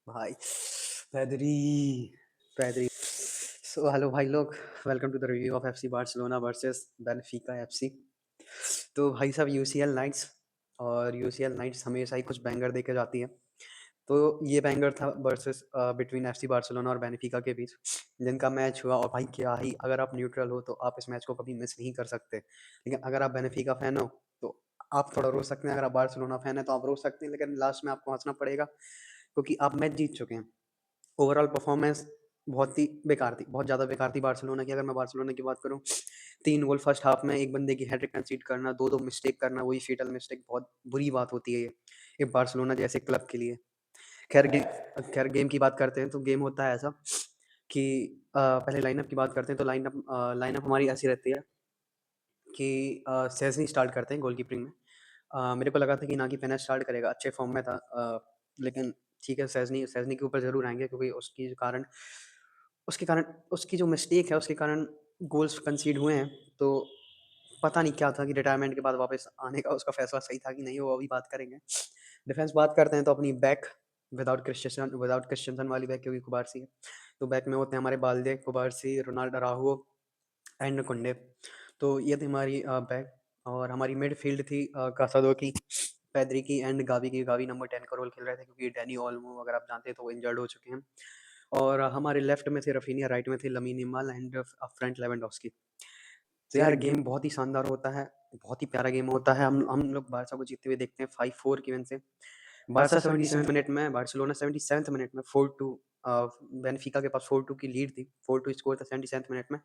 भाई पैदरी पैदरी। सो हेलो भाई लोग, welcome to the review of FC Barcelona versus Benfica FC. तो भाई साहब यूसीएल नाइट्स हमेशा ही कुछ बैंगर देके जाती है। तो ये बैंगर था वर्सेस बिटवीन एफसी बार्सिलोना और बेनफिका के बीच, जिनका मैच हुआ। और भाई क्या ही, अगर आप न्यूट्रल हो तो आप इस मैच को कभी मिस नहीं कर सकते, लेकिन अगर आप बेनफिका फैन हो तो आप थोड़ा रो सकते हैं। अगर आप बार्सिलोना फैन है तो आप रो सकते हैं, लेकिन लास्ट में आपको हंसना पड़ेगा क्योंकि आप मैच जीत चुके हैं। ओवरऑल परफॉर्मेंस बहुत ही बेकार थी, बहुत ज़्यादा बेकार थी बार्सिलोना की। अगर मैं बार्सिलोना की बात करूँ, 3 गोल फर्स्ट हाफ में, एक बंदे की हैट्रिक कंसीड करना, 2-2 मिस्टेक करना, वही फेटल मिस्टेक, बहुत बुरी बात होती है ये बार्सिलोना जैसे क्लब के लिए। खैर गे खैर गेम की बात करते हैं तो गेम होता है ऐसा कि पहले लाइनअप की बात करते हैं। तो लाइनअप हमारी ऐसी रहती है कि सेज़नी स्टार्ट करते हैं गोलकीपिंग में। मेरे को लगा था कि नागी पेनास स्टार्ट करेगा, अच्छे फॉर्म में था। लेकिन ठीक है, सेज़नी सेज़नी के ऊपर ज़रूर आएँगे क्योंकि उसके कारण उसकी जो मिस्टेक है उसके कारण गोल्स कंसीड हुए हैं। तो पता नहीं क्या था कि रिटायरमेंट के बाद वापस आने का उसका फैसला सही था कि नहीं, वो अभी बात करेंगे। डिफेंस बात करते हैं तो अपनी बैक विदाउट क्रिस्टियनसन वाली बैक, क्योंकि कुबारसी है। तो बैक में होते हैं हमारे बाल्दे, कुबारसी, रोनाल्डो अराउjo एंड कुंडे। तो ये थी हमारी बैक। और हमारी मिडफील्ड थी कासादो की, पेद्री की एंड गावी की। गावी नंबर 10 का रोल खेल रहे थे क्योंकि डैनी ओल्मो, अगर आप जानते हैं, तो वो इंजर्ड हो चुके हैं। और हमारे लेफ्ट में थे रफीनिया, राइट में थे lamin Yamal and front Lewandowski. तो यार गेम बहुत ही शानदार होता है, बहुत ही प्यारा गेम होता है। हम लोग बारसा को जीतते हुए देखते हैं 5-4 की विन से। बारसा 77 मिनट में, बार्सिलोना 77 मिनट में 4-2, बेनफिका के पास 4-2 की लीड थी। 4-2 स्कोर था 77 मिनट में।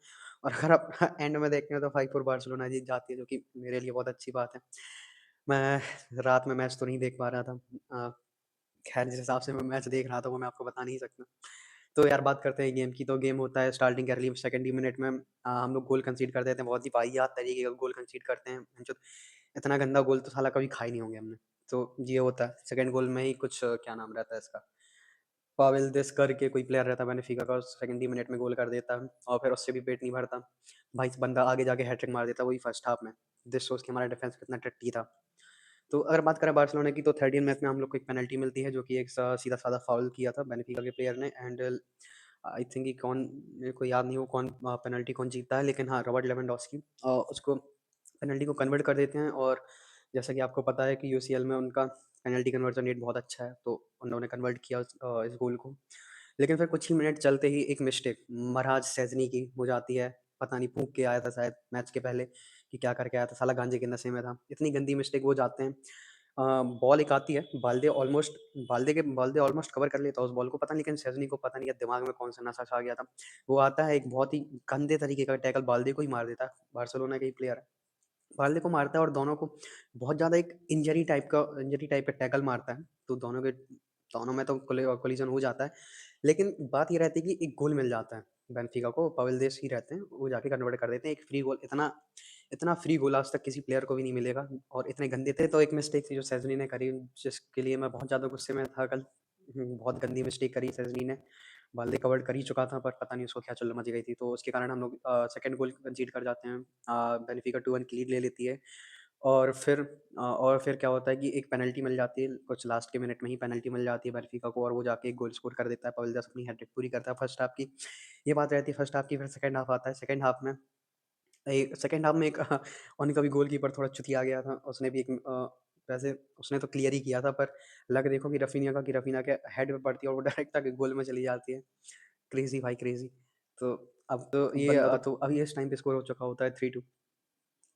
और अगर आप एंड में देखते हैं तो 5-4 बार्सिलोना जीत जाती है, जो कि मेरे लिए बहुत अच्छी बात है। मैं रात में मैच तो नहीं देख पा रहा था। अ, खैर जिस हिसाब से मैं मैच देख रहा था वो मैं आपको बता नहीं सकता। तो यार बात करते हैं गेम की। तो गेम होता है स्टार्टिंग अर्ली सेकंड ही मिनट में, हम लोग गोल कंसीड कर देते हैं। बहुत ही वाहियात तरीके का गोल कंसीड करते हैं। जो इतना गंदा गोल तो साला कभी खा ही नहीं होंगे हमने। तो ये होता है सेकंड गोल में ही कुछ क्या नाम रहता है इसका, पावेल देस करके कोई प्लेयर रहता है बेनिफिका का, सेकंड ही मिनट में गोल कर देता है। और फिर उससे भी पेट नहीं भरता, भाई बंदा आगे जाके हैट्रिक मार देता है वही फर्स्ट हाफ में। दिस शोज कि हमारा डिफेंस कितना टट्टी था। तो अगर बात करें बार्सिलोना की, तो 13 मैच में हम लोग को एक पेनल्टी मिलती है, जो कि एक सीधा साधा फाउल किया था बेनिफिका के प्लेयर ने। एंड आई थिंक कि कौन, मेरे को याद नहीं हो कौन पेनल्टी कौन जीतता है, लेकिन हाँ, रॉबर्ट लेवेंडोव्स्की उसको पेनल्टी को कन्वर्ट कर देते हैं। और जैसा कि आपको पता है कि यूसीएल में उनका पेनल्टी कन्वर्जन रेट बहुत अच्छा है, तो उन्होंने कन्वर्ट किया इस गोल को। लेकिन फिर कुछ ही मिनट चलते ही एक मिस्टेक महाराज सेजनी की हो जाती है। पता नहीं फूंक के आया था शायद मैच के पहले कि क्या करके आया था, साला गांजे के नशे में था। इतनी गंदी मिस्टेक हो जाते हैं। बॉल एक आती है, बाल्दे ऑलमोस्ट कवर कर लेता है उस बॉल को, पता नहीं, लेकिन शेज़नी को पता नहीं है दिमाग में कौन सा नशा छा गया था। वो आता है, एक बहुत ही गंदे तरीके का टैकल बाल्दे को ही मार देता है। बार्सिलोना का ही प्लेयर है, बाल्दे को मारता है और दोनों को बहुत ज़्यादा एक इंजरी टाइप का टैकल मारता है। तो दोनों में तो कोलिजन हो जाता है। लेकिन बात ये रहती है कि एक गोल मिल जाता है बेनफिका को, पावेल देस ही रहते हैं, वो जाके कन्वर्ट कर देते हैं। एक फ्री गोल, इतना इतना फ्री गोल आज तक किसी प्लेयर को भी नहीं मिलेगा। और इतने गंदे थे। तो एक मिस्टेक थी जो सेजनी ने करी, जिसके लिए मैं बहुत ज़्यादा गुस्से में था कल। बहुत गंदी मिस्टेक करी सेजनी ने। बाल्दे कवर कर ही चुका था, पर पता नहीं उसको क्या चुल मच गई थी। तो उसके कारण हम लोग सेकंड गोल कंसीड कर जाते हैं। बेनिफिका 2-1 की लीड ले लेती है। और फिर क्या होता है कि एक पेनल्टी मिल जाती है, कुछ लास्ट के मिनट में ही पेनल्टी मिल जाती है बेनिफिका को, और वो जाके एक गोल स्कोर कर देता है। पावेल दास अपनी हैट्रिक पूरी करता है फर्स्ट हाफ की। ये बात रहती है फर्स्ट हाफ की। फिर सेकंड हाफ आता है। सेकंड हाफ में एक उनका भी गोलकीपर थोड़ा चुतिया गया था। उसने भी वैसे उसने तो क्लियर ही किया था, पर लग देखो कि रफीनिया के हेड पे पड़ती है और वो डायरेक्ट तक गोल में चली जाती है। क्रेजी भाई क्रेजी। तो अब तो ये तो अभी इस टाइम पे स्कोर हो चुका होता है 3-2।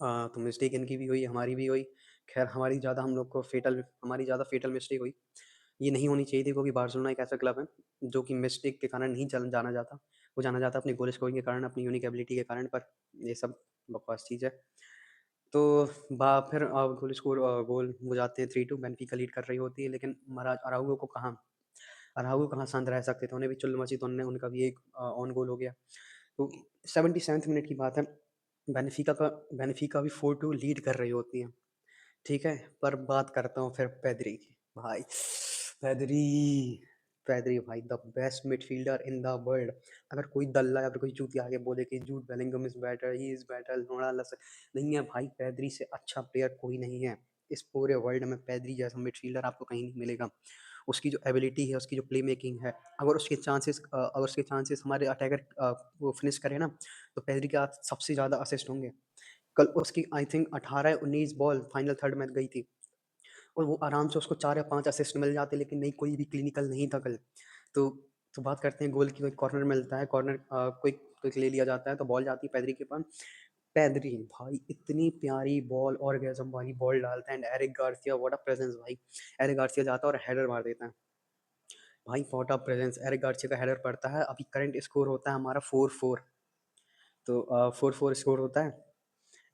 तो मिस्टेक इनकी भी हुई, हमारी भी हुई। खैर हमारी ज़्यादा फेटल मिस्टेक हुई। ये नहीं होनी चाहिए थी क्योंकि बार्सिलोना एक ऐसा क्लब है जो कि मिस्टेक के कारण नहीं जाना जाता। वो जाना जाता है अपने गोल स्कोरिंग के कारण, अपनी यूनिक एबिलिटी के कारण। पर ये सब बकवास चीज़ है। तो फिर गोल हो जाते हैं 3-2, बेनफिका लीड कर रही होती है। लेकिन महाराज अराउगो कहाँ शांत रह सकते थे, उन्हें भी चुल मची, तो उनका भी एक ऑन गोल हो गया। तो 77 मिनट की बात है, बेनिफिका भी 4-2 लीड कर रही होती है। ठीक है, पर बात करता हूँ फिर पेद्री की। भाई पेद्री पेद्री भाई the best midfielder in the world. अगर कोई दल्ला या फिर कोई चूतिया आगे बोले कि Jude Bellingham is better, he is better, नहीं है भाई, पेद्री से अच्छा प्लेयर कोई नहीं है। इस पूरे वर्ल्ड में पेद्री जैसा मिडफील्डर आपको कहीं नहीं मिलेगा। उसकी जो एबिलिटी है, उसकी जो प्ले मेकिंग है, अगर उसके चांसेस हमारे अटैकर वो फिनिश करे ना, तो पेद्री के हाथ सबसे ज़्यादा असिस्ट होंगे। कल उसकी I think 18-19 ball final third में गई थी, और वो आराम से उसको 4 या 5 असिस्ट मिल जाते, लेकिन नहीं, कोई भी क्लिनिकल नहीं था कल। तो तो बात करते हैं गोल की। कोई कॉर्नर मिलता है, कॉर्नर क्विक क्विक ले लिया जाता है, तो बॉल जाती है पेद्री के पास। पेद्री भाई इतनी प्यारी बॉल, ऑर्गेज़म वाली बॉल डालता है, and Eric Garcia what a presence भाई। एरिक गार्सिया जाता है और हेडर मार देता है। भाई what a presence, Eric Garcia का हेडर पड़ता है। अभी करंट स्कोर होता है हमारा 4-4। तो 4-4 स्कोर होता है।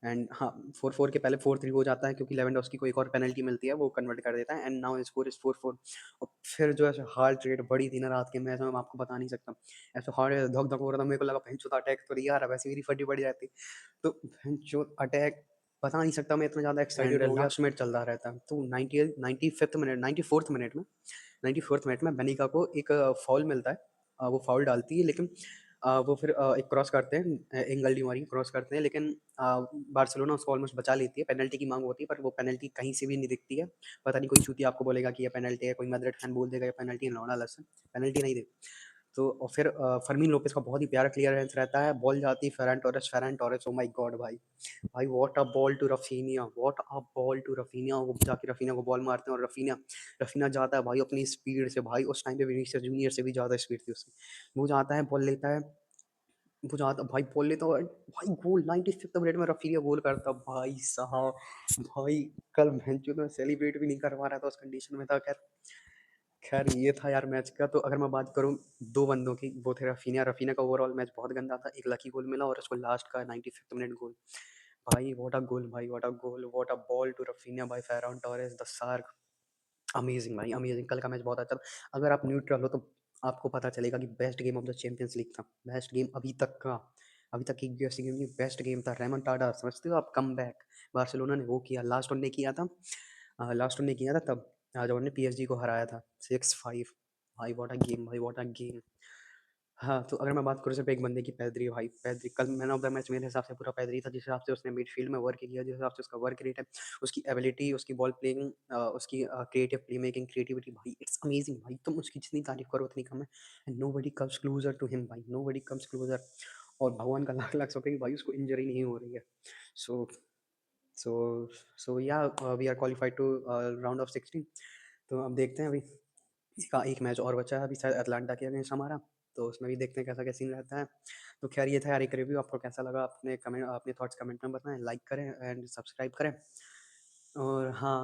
एंड हाँ, 4-4 के पहले 4-3 हो जाता है, क्योंकि लेवेंडोव्स्की को एक और पेनल्टी मिलती है, वो कन्वर्ट कर देता है, एंड नाउ स्कोर इज 4-4। और फिर जो है हार्ट रेट बढ़ी थी ना रात के मैच में, मैं आपको बता नहीं सकता। ऐसा हार्ट धक धक हो रहा था, मेरे को लगा भैंचोद अटैक तो नहीं आ रहा, वैसे मेरी फटी पड़ी रहती। तो भैंचोद अटैक, बता नहीं सकता मैं इतना ज़्यादा एक्साइटेड एंड हो गया। लास्ट लास्ट मिनट चल रहा रहता है, तो 95th मिनट, 94th मिनट में बेनिका को एक फाउल मिलता है। वो फाउल डालती है, लेकिन वो फिर एक क्रॉस करते हैं, एंगल डी मारी क्रॉस करते हैं, लेकिन बार्सिलोना उसको ऑलमोस्ट बचा लेती है। पेनल्टी की मांग होती है, पर वो पेनल्टी कहीं से भी नहीं दिखती है। पता नहीं, कोई चूतिया आपको बोलेगा कि ये पेनल्टी है, कोई मैड्रिड फैन बोल देगा ये पेनल्टी है, लौड़ा लसन पेनल्टी नहीं दे। तो और फिर फर्मीन लोपेस का बहुत ही प्यारा क्लियरेंस रहता है, बॉल जाती है Ferran Torres, oh my God भाई। भाई what a ball to Raphinha, what a ball to Raphinha. वो जाके रफीनिया को बॉल मारते हैं, और रफीनिया रफीनिया जाता है भाई अपनी स्पीड से। भाई उस टाइम पे विनीसियस जूनियर से भी ज़्यादा स्पीड थी उसकी। वो जाता है, बॉल लेता है, वो जाता भाई, बॉल लेता है भाई, गोल 95th मिनट में रफीनिया गोल करता भाई साहब। भाई कल भैंचोद मैं सेलिब्रेट भी नहीं कर पा रहा था, उस कंडीशन में था। खैर खैर ये था यार मैच का। तो अगर मैं बात करूँ दो बंदों की, वो थे रफीनिया। रफीनिया का ओवरऑल मैच बहुत गंदा था, एक लकी गोल मिला, और उसको लास्ट का 95th मिनट गोल। भाई व्हाट अ गोल, भाई what a goal, what a ball to Raphinha भाई, Ferran Torres the shark. Amazing भाई, अमेजिंग। कल का मैच बहुत अच्छा था। अगर आप न्यूट्रल हो, तो आपको पता चलेगा कि best game of the champions league था। बेस्ट गेम अभी तक का, अभी तक की यूएफसी गेम में बेस्ट गेम था। रेमोंटाडा, समझते हो आप, कमबैक बार्सिलोना ने वो किया, लास्ट उनने किया था। लास्ट उनने किया था तब, जब उन्होंने पीएसजी को हराया था 6-5। भाई व्हाट अ गेम, भाई व्हाट अ गेम। हाँ, तो अगर मैं बात करूँ सिर्फ एक बंदे की, पेद्री भाई। पेद्री कल मैन ऑफ द मैच मेरे हिसाब से पूरा पेद्री था। जिस हिसाब से उसने मिडफील्ड में वर्क किया, जिस हिसाब से उसका वर्क रेट है, उसकी एबिलिटी, उसकी बॉल प्लेइंग, उसकी क्रिएटिव प्ले मेकिंग, क्रिएटिविटी, भाई इट्स अमेजिंग भाई। तुम उसकी जितनी तारीफ करो उतनी कम है। And nobody comes closer to him भाई, नोबडी कम्स क्लोजर। और भगवान का लाख लाख शुक्र है कि भाई उसको इंजरी नहीं हो रही है। सो सो सो या we are qualified to round of 16। तो अब देखते हैं, अभी इसका एक मैच और बचा है, अभी शायद अटलांटा के अगेंस्ट हमारा। तो उसमें भी देखते हैं कैसा क्या सीन रहता है। तो खैर ये था यार एक रिव्यू। आपको कैसा लगा, अपने कमेंट, अपने थॉट्स कमेंट में बताएं, लाइक करें एंड सब्सक्राइब करें। और हाँ,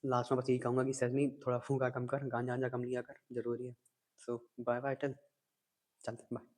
लास्ट में बस यही कहूँगा कि सजनी थोड़ा फूका कम कर, गांजा वांजा कम लिया कर, जरूरी है। सो बाय बाय, टेल, चलते हैं, बाय।